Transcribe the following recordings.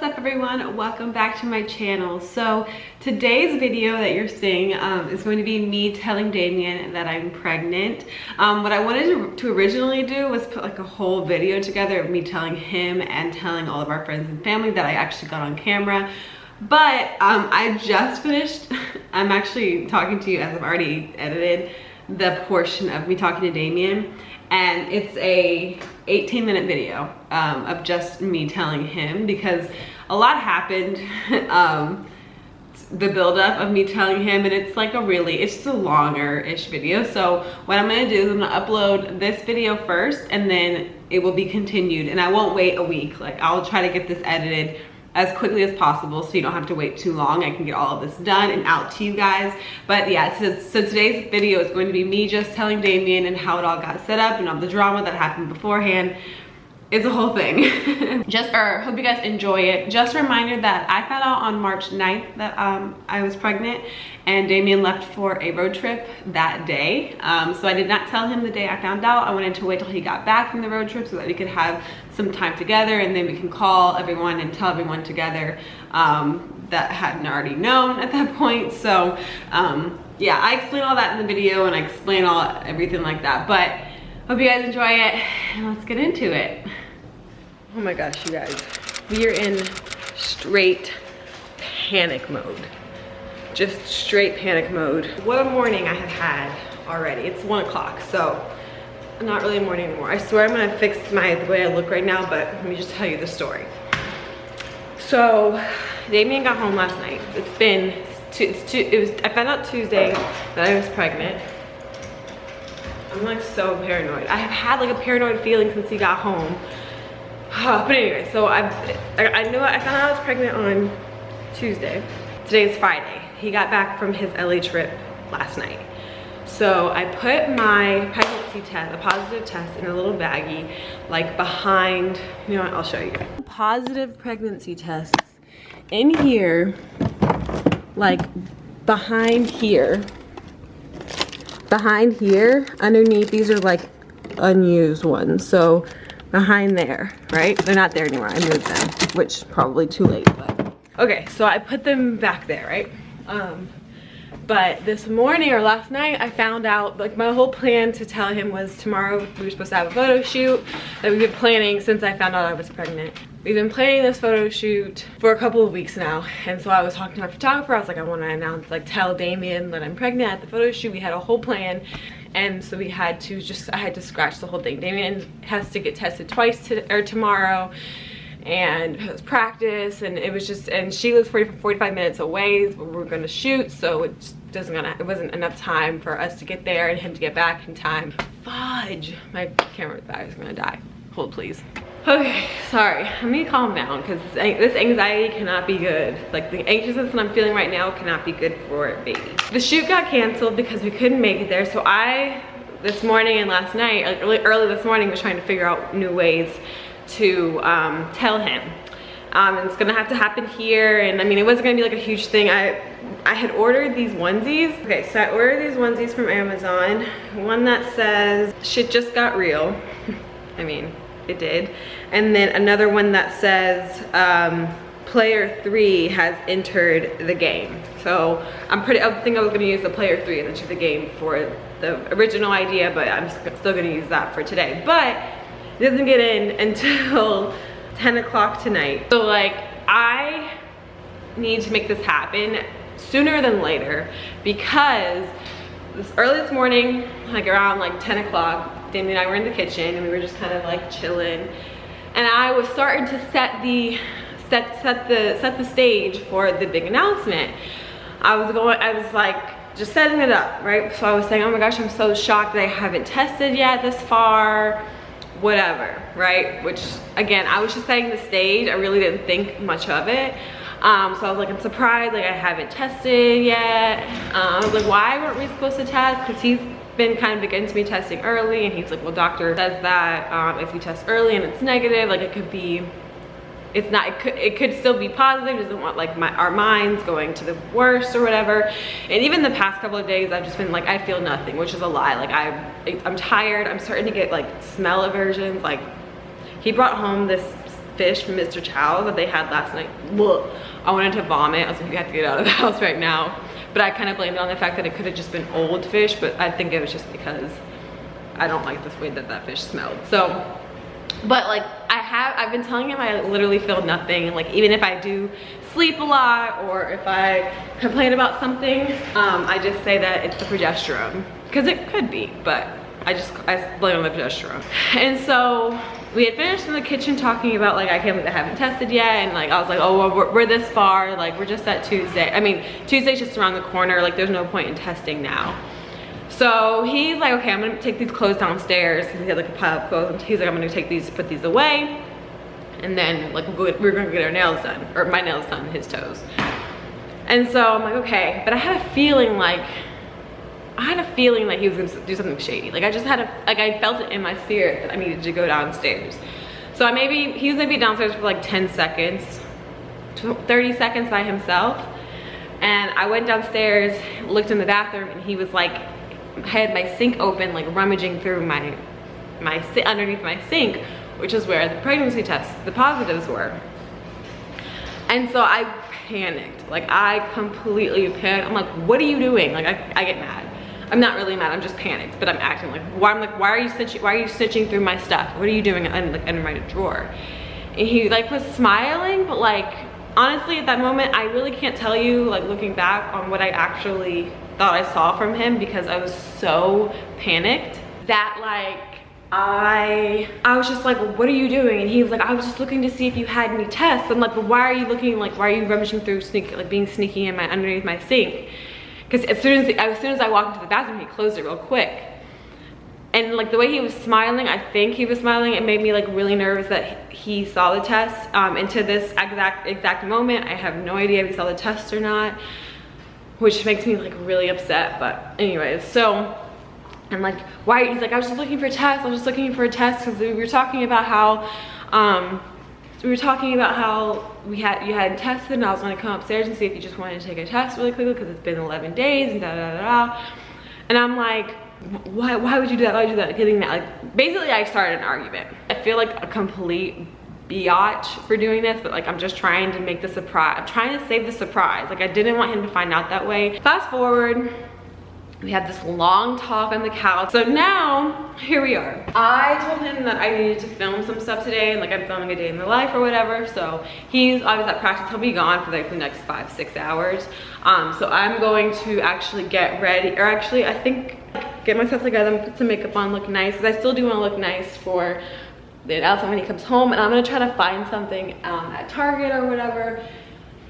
What's up everyone, welcome back to my channel. So today's video that you're seeing is going to be me telling Damien that I'm pregnant. What I wanted to originally do was put like a whole video together of me telling him and telling all of our friends and family that I actually got on camera. But I just finished, I'm actually talking to you as I've already edited the portion of me talking to Damien, and it's a 18-minute video of just me telling him because a lot happened. The buildup of me telling him, and it's like it's just a longer-ish video. So what I'm gonna do is I'm gonna upload this video first, and then it will be continued, and I won't wait a week. Like, I'll try to get this edited as quickly as possible so you don't have to wait too long. I can get all of this done and out to you guys. But yeah, so today's video is going to be me just telling Damien and how it all got set up and all the drama that happened beforehand. It's a whole thing. Hope you guys enjoy it. Just a reminder that I found out on March 9th that I was pregnant, and Damien left for a road trip that day. So I did not tell him the day I found out. I wanted to wait till he got back from the road trip so that we could have some time together, and then we can call everyone and tell everyone together that hadn't already known at that point. So yeah, I explain all that in the video, and I explain everything like that. But hope you guys enjoy it, and let's get into it. Oh my gosh, you guys, we are in straight panic mode. Just straight panic mode. What a morning I have had already. It's 1 o'clock, so not really a morning anymore. I swear I'm gonna fix the way I look right now, but let me just tell you the story. So Damien got home last night. I found out Tuesday that I was pregnant. I'm like so paranoid. I have had like a paranoid feeling since he got home. But anyway, so I found out I was pregnant on Tuesday. Today is Friday. He got back from his LA trip last night. So I put my pregnancy test, a positive test, in a little baggie, like behind, you know what, I'll show you. Positive pregnancy tests in here, like behind here. Behind here, underneath, these are like unused ones. So behind there, right? They're not there anymore. I moved them, which probably too late, but. Okay, so I put them back there, right? But this morning or last night, I found out, like, my whole plan to tell him was tomorrow we were supposed to have a photo shoot that we've been planning since I found out I was pregnant. We've been planning this photo shoot for a couple of weeks now, and so I was talking to my photographer. I was like, I want to announce, like, tell Damien that I'm pregnant at the photo shoot. We had a whole plan, and so I had to scratch the whole thing. Damien has to get tested twice tomorrow, and it was practice, and it was just, and she lives 45 minutes away where we're gonna shoot, so it wasn't enough time for us to get there and him to get back in time. Fudge, my camera bag is gonna die. Hold please. Okay, sorry, let me calm down, because this anxiety cannot be good. Like, the anxiousness that I'm feeling right now cannot be good for a baby. The shoot got canceled because we couldn't make it there, so this morning and last night, like early this morning, was trying to figure out new ways to tell him. It's gonna have to happen here, and I mean, it wasn't gonna be like a huge thing. I had ordered these onesies. Okay, so I ordered these onesies from Amazon. One that says, "Shit just got real." I mean, it did. And then another one that says, "Player 3 has entered the game." So I think I was gonna use the player 3 and enter the game for the original idea, but I'm still gonna use that for today. But it doesn't get in until 10 o'clock tonight. So like, I need to make this happen sooner than later, because early this morning, like around like 10 o'clock, Damien and I were in the kitchen and we were just kind of like chilling, and I was starting to set the stage for the big announcement. I was like just setting it up, right? So I was saying, oh my gosh, I'm so shocked that I haven't tested yet this far, whatever, right? Which again, I was just setting the stage. I really didn't think much of it. So I was like, I'm surprised, like I haven't tested yet. I was like, why weren't we supposed to test? Because he's been kind of against me testing early, and he's like, well, doctor says that if you test early and it's negative, like it could still be positive. Doesn't want like our minds going to the worst or whatever. And even the past couple of days, I've just been like, I feel nothing, which is a lie. Like I'm tired. I'm starting to get like smell aversions. Like, he brought home this fish from Mr. Chow's that they had last night. Ugh. I wanted to vomit. I was like, you have to get out of the house right now. But I kind of blamed it on the fact that it could have just been old fish, but I think it was just because I don't like the way that that fish smelled. So, but like I've been telling him I literally feel nothing. And like, even if I do sleep a lot or if I complain about something, I just say that it's the progesterone, because it could be, but I blame on the progesterone. And so we had finished in the kitchen talking about like, I can't believe I haven't tested yet. And like, I was like, oh, well, we're this far. Like, we're just at Tuesday. I mean, Tuesday's just around the corner. Like, there's no point in testing now. So he's like, okay, I'm gonna take these clothes downstairs. He had like a pile of clothes. He's like, I'm gonna take these, put these away. And then like, we're gonna get our nails done, or my nails done, his toes. And so I'm like, okay. But I had a feeling like he was gonna do something shady. Like, I felt it in my spirit that I needed to go downstairs. So he was maybe downstairs for like 10 seconds, 30 seconds by himself. And I went downstairs, looked in the bathroom, and he was like, had my sink open, like rummaging through underneath my sink, which is where the pregnancy tests, the positives were. And so I panicked. Like, I completely panicked. I'm like, what are you doing? Like, I get mad. I'm not really mad, I'm just panicked, but I'm acting like, why are you snitching through my stuff? What are you doing under my drawer? And he like was smiling, but like, honestly at that moment, I really can't tell you, like looking back, on what I actually thought I saw from him, because I was so panicked that like, I was just like, well, what are you doing? And he was like, I was just looking to see if you had any tests. I'm like, but why are you looking, like, why are you rummaging through, being sneaky underneath my sink? Because as soon as I walked into the bathroom, he closed it real quick. And like the way he was smiling, I think he was smiling, it made me like really nervous that he saw the test. And to this exact moment, I have no idea if he saw the test or not, which makes me like really upset. But anyways, so I'm like, why? He's like, I was just looking for a test. I was just looking for a test because we were talking about how, you had tested, and I was going to come upstairs and see if you just wanted to take a test really quickly because it's been 11 days and da da da da. And I'm like, why would you do that? Why would you do that? Getting that, like, basically I started an argument. I feel like a complete biatch for doing this, but like I'm just trying to make the surprise. I'm trying to save the surprise. Like, I didn't want him to find out that way. Fast forward. We had this long talk on the couch. So now, here we are. I told him that I needed to film some stuff today, like I'm filming a day in the life or whatever. So he's always at practice. He'll be gone for like the next 5-6 hours. So I'm going to actually get ready, or actually I think get myself together and put some makeup on, look nice, because I still do want to look nice for the announcement when he comes home. And I'm gonna try to find something at Target or whatever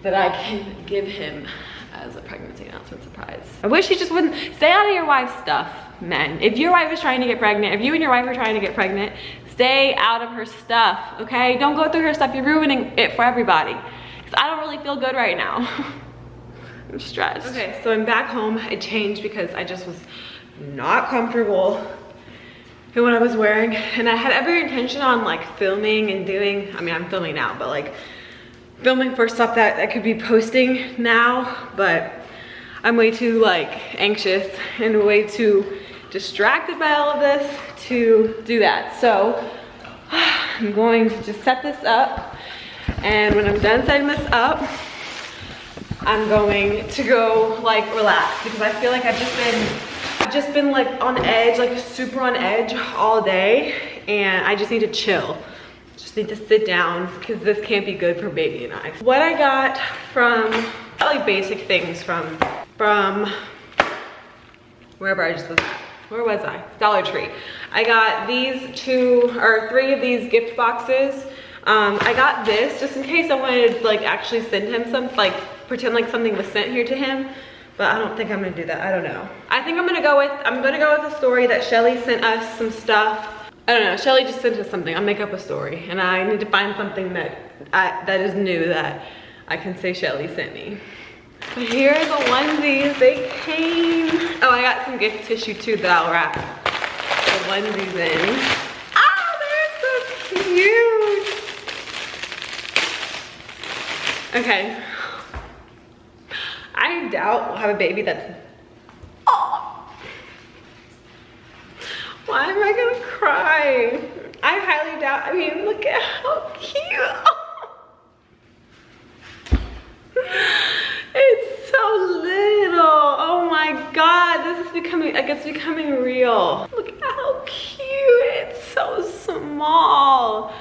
that I can give him as a pregnancy announcement surprise. I wish he just wouldn't stay out of your wife's stuff, men. If your wife is trying to get pregnant, if you and your wife are trying to get pregnant, stay out of her stuff, okay? Don't go through her stuff. You're ruining it for everybody. Because I don't really feel good right now. I'm stressed. Okay, so I'm back home. I changed because I just was not comfortable in what I was wearing. And I had every intention on like filming and doing, I mean, I'm filming now, but like filming for stuff that I could be posting now, but I'm way too like anxious and way too distracted by all of this to do that. So I'm going to just set this up, and when I'm done setting this up, I'm going to go like relax, because I feel like I've just been like on edge, like super on edge all day, and I just need to chill. Just need to sit down, because this can't be good for baby and I. What I got from, like basic things from wherever I just was, where was I? Dollar Tree. I got these 2 or 3 of these gift boxes. I got this just in case I wanted to like actually send him some, like pretend like something was sent here to him. But I don't think I'm gonna do that, I don't know. I think I'm gonna go with a story that Shelly sent us some stuff. I don't know, Shelly just sent us something. I'll make up a story, and I need to find something that is new that I can say Shelly sent me. But here are the onesies, they came. Oh, I got some gift tissue too that I'll wrap the onesies in. Oh, they're so cute. Okay. I doubt we'll have a baby that's, oh. Why am I gonna cry? I highly doubt, I mean, look at how cute. It's so little. Oh my God, this is becoming, like, it's becoming real. Look at how cute, it's so small.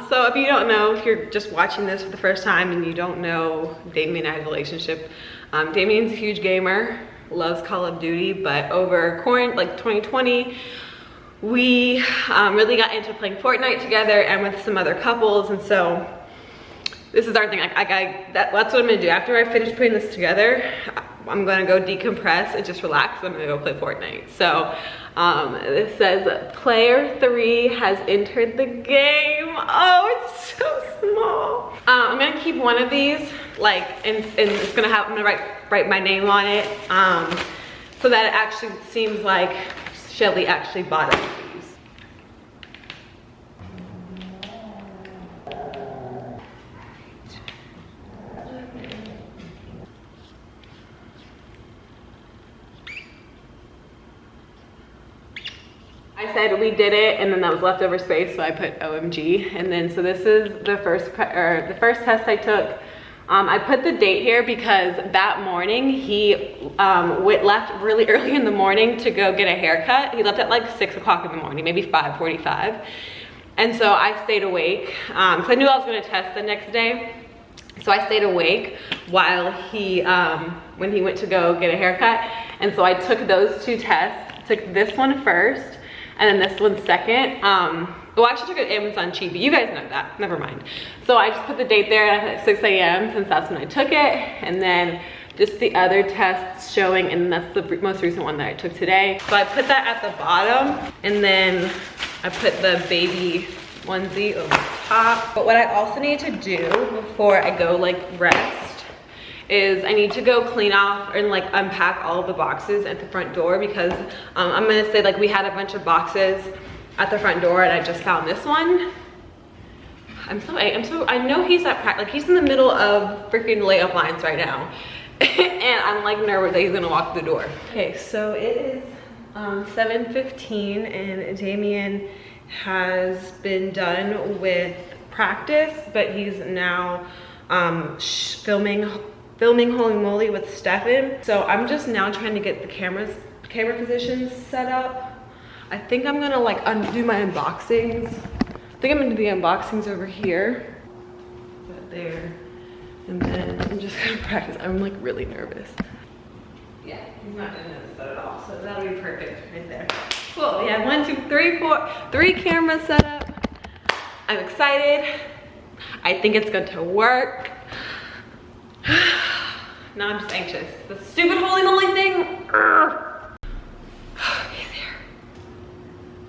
So if you don't know, if you're just watching this for the first time and you don't know Damien and I's relationship, Damien's a huge gamer, loves Call of Duty, but over like 2020, we really got into playing Fortnite together and with some other couples, and so this is our thing. That's what I'm gonna do. After I finish putting this together, I'm gonna go decompress and just relax. I'm gonna go play Fortnite. So this says player 3 has entered the game. Oh, it's so small. I'm gonna keep one of these, like, and it's gonna have, I'm gonna write my name on it, so that it actually seems like Shelly actually bought us these. I said we did it, and then that was leftover space, so I put OMG. And then, so this is the first test I took. I put the date here because that morning he left really early in the morning to go get a haircut. He left at like 6 o'clock in the morning, maybe 5:45. And so I stayed awake, because I knew I was gonna test the next day. So I stayed awake while he, when he went to go get a haircut. And so I took those 2 tests, took this one first, and then this one second. Well, I actually took it at Amazon cheap, but you guys know that, never mind. So I just put the date there at 6 a.m. since that's when I took it, and then just the other tests showing, and that's the most recent one that I took today. So I put that at the bottom, and then I put the baby onesie over the top. But what I also need to do before I go like rest is I need to go clean off and like unpack all of the boxes at the front door, because I'm gonna say, like, we had a bunch of boxes at the front door and I just found this one. I know he's at practice, like he's in the middle of freaking layup lines right now. And I'm like nervous that he's gonna walk through the door. Okay, so it is 7:15 and Damien has been done with practice, but he's now filming Holy Moly with Stefan. So I'm just now trying to get the camera positions set up. I think I'm gonna like undo my unboxings. I think I'm gonna do the unboxings over here, but there. And then I'm just gonna practice. I'm like really nervous. Yeah, he's not gonna notice that at all. So that'll be perfect right there. Cool, we have 1, 2, 3, 4, 3 cameras set up. I'm excited. I think it's going to work. Now I'm just anxious. The stupid Holy Moly thing. He's here.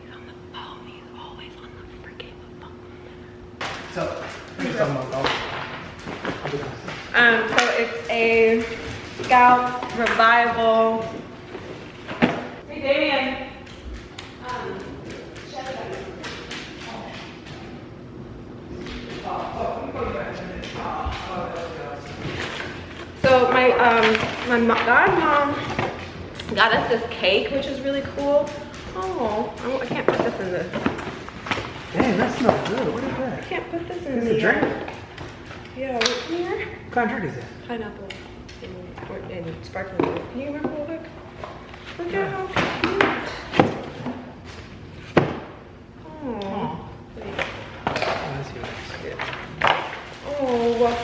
He's on the phone. He's always on the freaking phone. So it's a scalp revival. Hey, Damien. So my godmom got us this cake, which is really cool. Oh, I can't put this in the. Dang, that's not good. What is that? I can't put this in the. It's a drink. Yeah, what's here? What kind of drink is it? Pineapple and sparkling water. Can you remember real quick? Look at how cute. Oh. Wait. Let's see what it's good. Oh.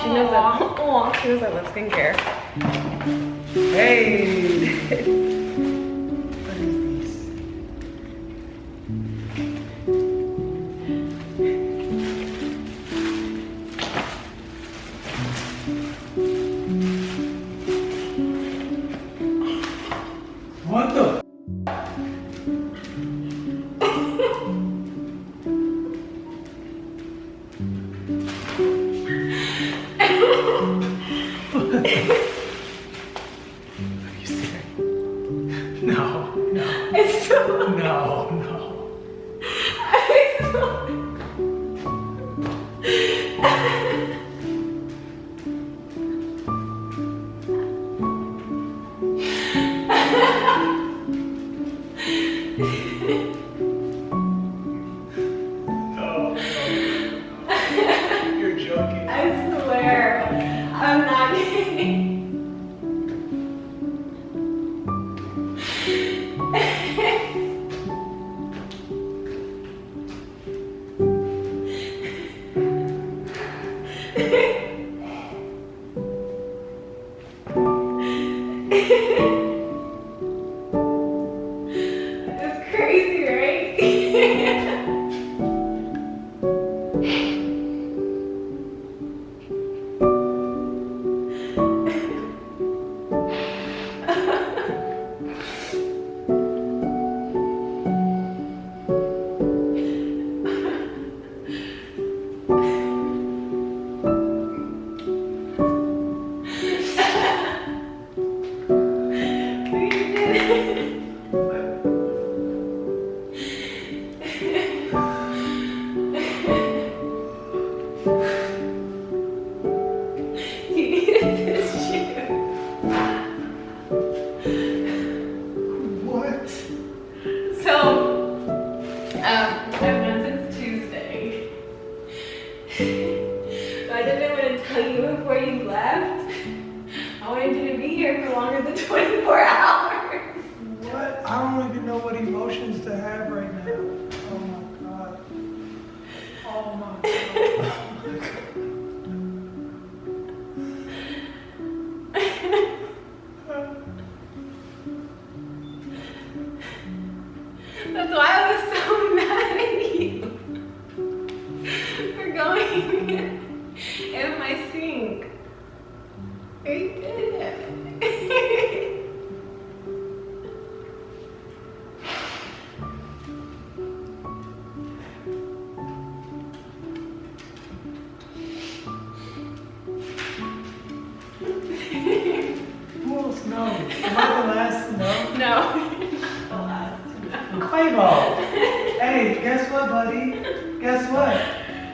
She knows that. Oh, she knows I love skincare. Hey. What is this? What the? Are you serious? emotions to have right now. Oh my God. Oh my God. That's why I was so mad at you for going in my sink. You did it. Who else knows? Am I the last to know? No, you're not the last. Quavo. Hey, guess what, buddy? Guess what?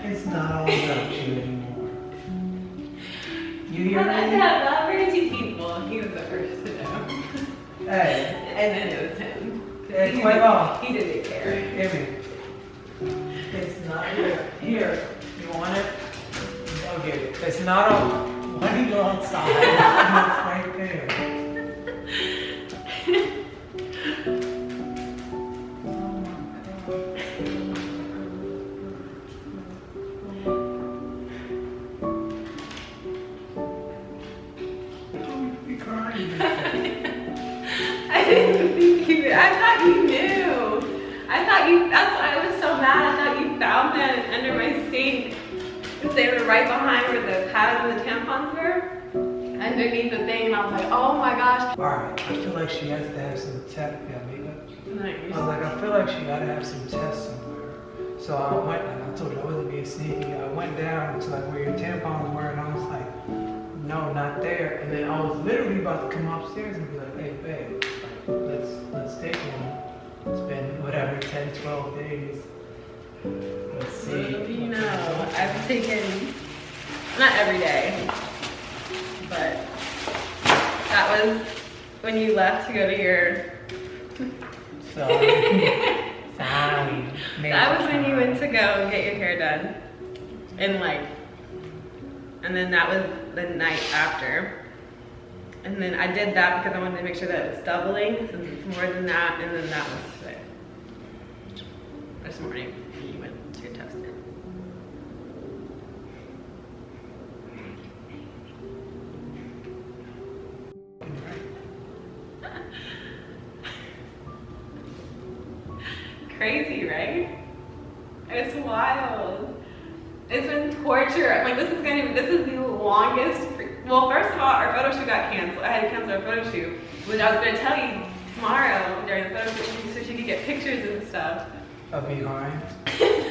It's not all about you anymore. You hear Well, me? not very few people. He was the first to know. Hey, And then it was him. hey, He Quavo. He didn't care. Hear me. It's not here. Here. You want it? Go get it. It's not on. Why do you go outside? It's right there. I didn't think you. I thought you knew. I thought you. That's why I was so mad. I thought you found them under my sink. Because they were right behind where the pads and the tampons were. Underneath the thing, and I was like, oh my gosh. Alright, I feel like she has to have some test. Yeah, makeup. I was like, I feel like she gotta have some tests somewhere. So I went, and I told you I wasn't being sneaky. I went down to like where your tampons were, and I was like, no, not there. And then I was literally about to come upstairs and be like, hey, babe, like, let's take one. It's been whatever, 10, 12 days. Let's see. Little do you know, I've taken, not every day, but that was when you left to go to your. Sorry. That was when you went to go and get your hair done. And then that was the night after. And then I did that because I wanted to make sure that it's doubling, since it's more than that, and then that was today. This morning, when you went to your test. Crazy, right? It's wild. It's been torture. I'm like, this is the longest. Well, first of all, our photo shoot got canceled. I had to cancel our photo shoot, which I was going to tell you tomorrow during the photo shoot so she could get pictures and stuff. Of behind?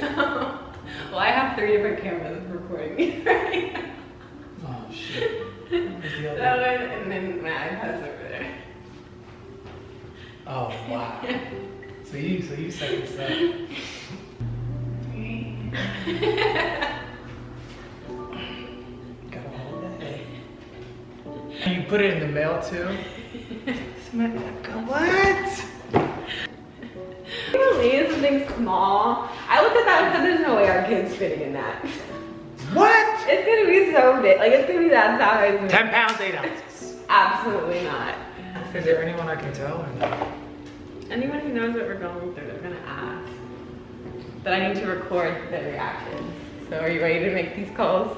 No. Well, I have 3 different cameras recording me right now. Oh, shit. Where's the other? That one, and then my iPad's over there. Oh, wow. So you set this up. Gotta hold that head. You put it in the mail too? What? Can you believe something small? I looked at that and said, there's no way our kid's fitting in that. What? It's gonna be so big. Like, it's gonna be that size. 10 pounds, 8 ounces. Absolutely not. Is there anyone I can tell or no? Anyone who knows what we're going through, they're gonna ask. But I need to record the reactions. So are you ready to make these calls?